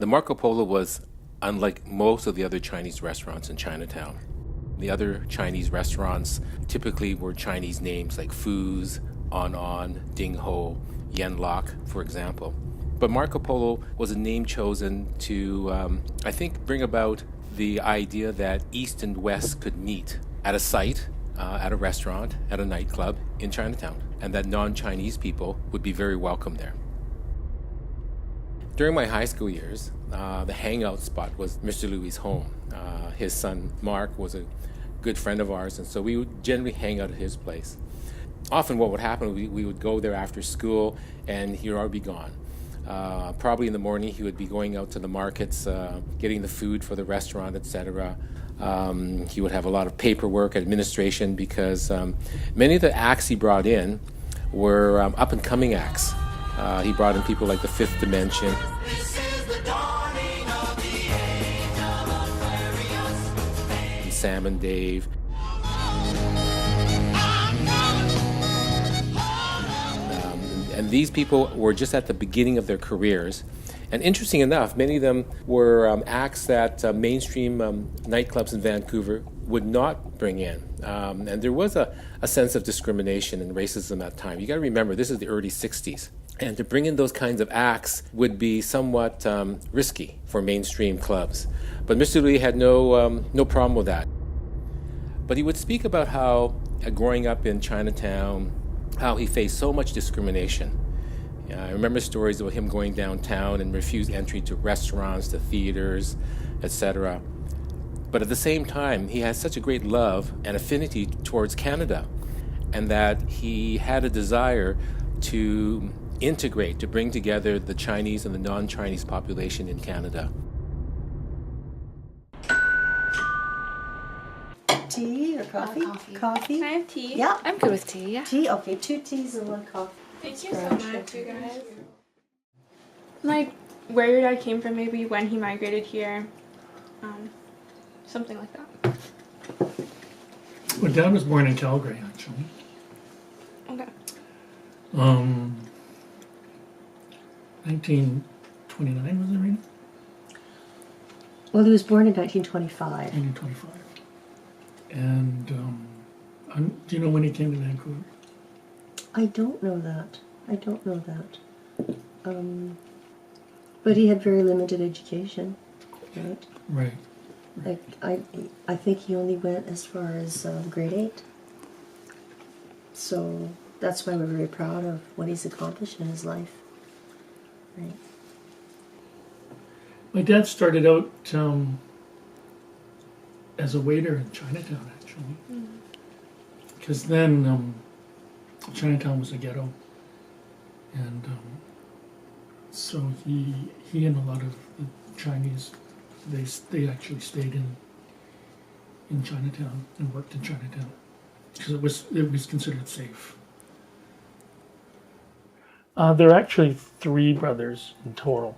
The Marco Polo was unlike most of the other Chinese restaurants in Chinatown. The other Chinese restaurants typically were Chinese names like Fu's, On, Ding Ho, Yen Lok, for example. But Marco Polo was a name chosen to, I think, bring about the idea that East and West could meet at a site, at a restaurant, at a nightclub in Chinatown, and that non-Chinese people would be very welcome there. During my high school years, the hangout spot was Mr. Louis' home. His son, Mark, was a good friend of ours, and so we would generally hang out at his place. Often what would happen, we would go there after school, and he'd already be gone. Probably in the morning, he would be going out to the markets, getting the food for the restaurant, etc. He would have a lot of paperwork, administration, because many of the acts he brought in were up-and-coming acts. He brought in people like the Fifth Dimension, and Sam and Dave. And these people were just at the beginning of their careers. And interesting enough, many of them were acts that mainstream nightclubs in Vancouver would not bring in. And there was a sense of discrimination and racism at the time. You got to remember, this is the early 60s. And to bring in those kinds of acts would be somewhat risky for mainstream clubs. But Mr. Louis had no problem with that. But he would speak about how, growing up in Chinatown, how he faced so much discrimination. I remember stories about him going downtown and refused entry to restaurants, to theaters, etc. But at the same time, he had such a great love and affinity towards Canada, and that he had a desire to integrate, to bring together the Chinese and the non-Chinese population in Canada. Tea or coffee? Coffee. Can I have tea? Yeah. I'm good with tea, yeah. Tea? Okay, 2 teas and 1 coffee. Thank you so much, you guys. Like, where your dad came from, maybe when he migrated here. Something like that. My dad was born in Calgary, actually. Okay. 1929, was it, Rena? Well, he was born in 1925. 1925. And do you know when he came to Vancouver? I don't know that. But he had very limited education, right? Right. I think he only went as far as grade 8. So that's why we're very proud of what he's accomplished in his life. Right. My dad started out as a waiter in Chinatown, actually. Because then Chinatown was a ghetto. And so he and a lot of the Chinese, they actually stayed in Chinatown and worked in Chinatown because it was considered safe. There are actually 3 brothers in total.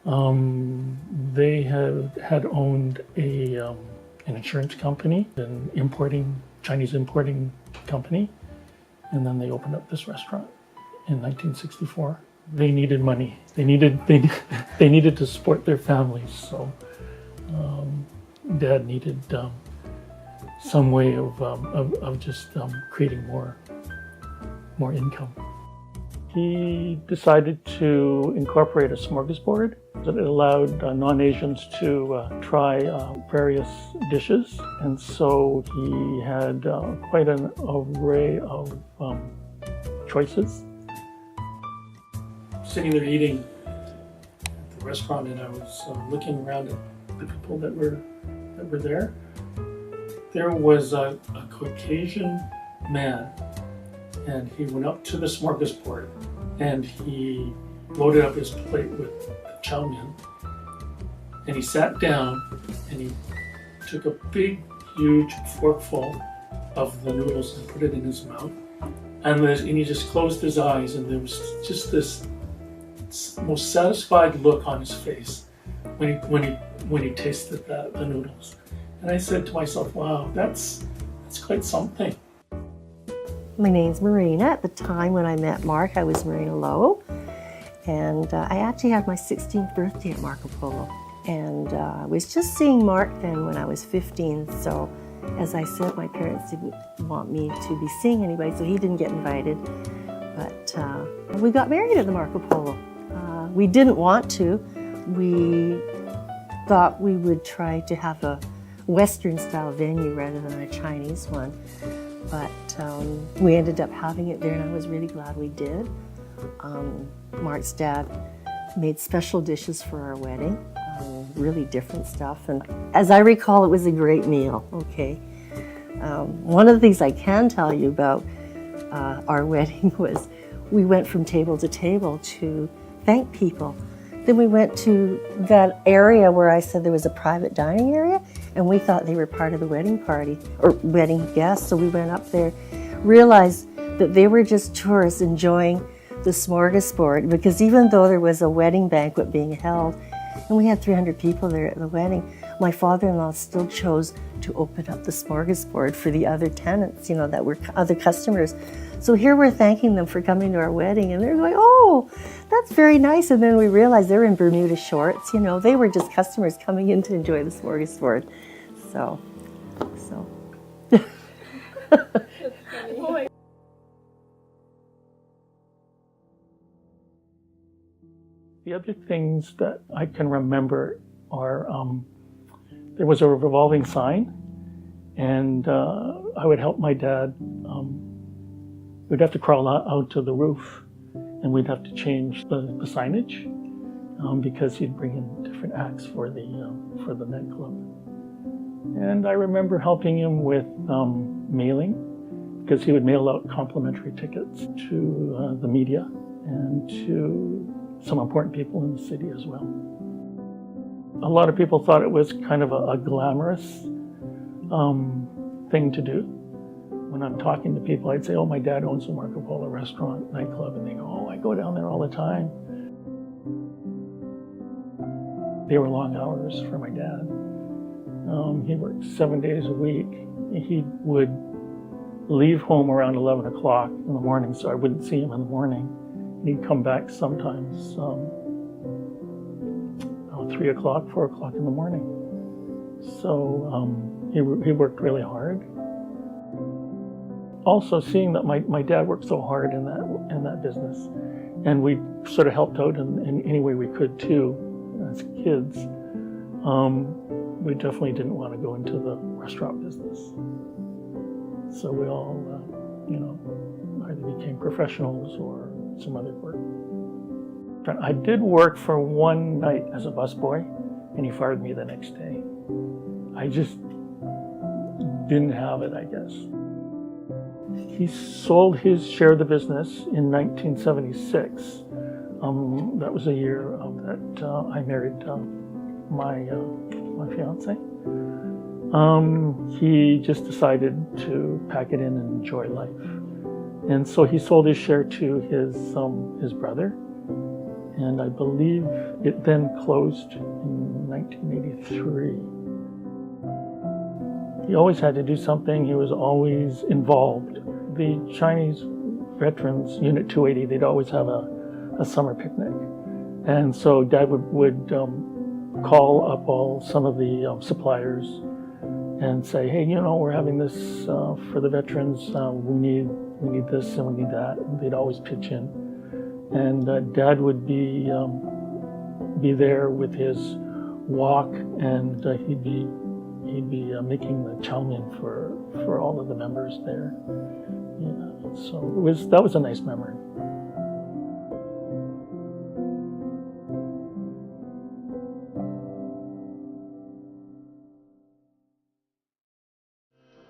They had owned an insurance company, an Chinese importing company, and then they opened up this restaurant in 1964. They needed money. They needed to support their families. So Dad needed some way of just creating more income. He decided to incorporate a smorgasbord that allowed non-Asians to try various dishes, and so he had quite an array of choices. Sitting there eating at the restaurant, and I was looking around at the people that were there. There was a Caucasian man, and he went up to the smorgasbord and he loaded up his plate with chow mein, and he sat down and he took a big, huge forkful of the noodles and put it in his mouth, and he just closed his eyes, and there was just this most satisfied look on his face when he tasted the noodles. And I said to myself, wow, that's quite something. My name's Marina. At the time when I met Mark, I was Marina Lowe. And I actually had my 16th birthday at Marco Polo. And I was just seeing Mark then when I was 15. So as I said, my parents didn't want me to be seeing anybody, so he didn't get invited. But we got married at the Marco Polo. We didn't want to. We thought we would try to have a Western-style venue rather than a Chinese one. But we ended up having it there, and I was really glad we did. Mark's dad made special dishes for our wedding, really different stuff. And as I recall, it was a great meal, okay? One of the things I can tell you about our wedding was we went from table to table to thank people. Then we went to that area where I said there was a private dining area, and we thought they were part of the wedding party, or wedding guests, so we went up there, realized that they were just tourists enjoying the smorgasbord, because even though there was a wedding banquet being held, and we had 300 people there at the wedding, my father-in-law still chose to open up the smorgasbord for the other tenants, you know, that were other customers. So here we're thanking them for coming to our wedding, and they're going, oh, that's very nice. And then we realized they're in Bermuda shorts, you know, they were just customers coming in to enjoy the smorgasbord. So. The other things that I can remember are there was a revolving sign, and I would help my dad. We'd have to crawl out to the roof, and we'd have to change the signage because he'd bring in different acts for the nightclub. And I remember helping him with mailing, because he would mail out complimentary tickets to the media and to some important people in the city as well. A lot of people thought it was kind of a glamorous thing to do. When I'm talking to people, I'd say, oh, my dad owns the Marco Polo restaurant, nightclub, and they go, oh, I go down there all the time. They were long hours for my dad. He worked 7 days a week. He would leave home around 11 o'clock in the morning, so I wouldn't see him in the morning. And he'd come back sometimes 3 o'clock, 4 o'clock in the morning. So he worked really hard. Also, seeing that my dad worked so hard in that business, and we sort of helped out in any way we could too as kids, we definitely didn't want to go into the restaurant business. So we all, either became professionals or some other work. I did work for one night as a busboy, and he fired me the next day. I just didn't have it, I guess. He sold his share of the business in 1976. That was the year that I married my fiance. He just decided to pack it in and enjoy life. And so he sold his share to his brother. And I believe it then closed in 1983. He always had to do something. He was always involved. The Chinese veterans, Unit 280, they'd always have a summer picnic. And so Dad would call up some of the suppliers and say, hey, we're having this for the veterans. We need this and we need that. And they'd always pitch in. And Dad would be there with his wok, and he'd be making the chow mein for all of the members there. Yeah, so that was a nice memory.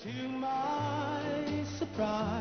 To my surprise,